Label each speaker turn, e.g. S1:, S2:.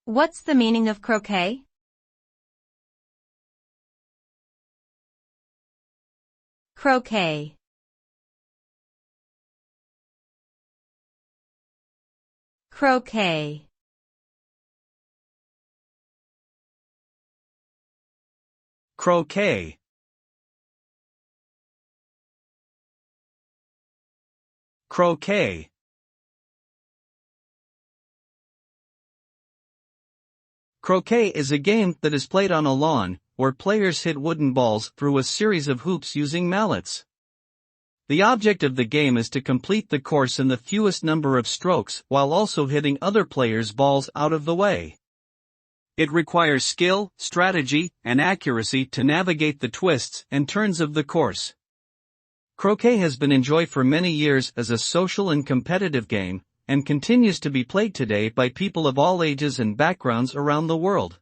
S1: What's the meaning of croquet? Croquet. Croquet.
S2: Croquet. Croquet. Croquet is a game that is played on a lawn, where players hit wooden balls through a series of hoops using mallets. The object of the game is to complete the course in the fewest number of strokes while also hitting other players' balls out of the way. It requires skill, strategy, and accuracy to navigate the twists and turns of the course. Croquet has been enjoyed for many years as a social and competitive game, and continues to be played today by people of all ages and backgrounds around the world.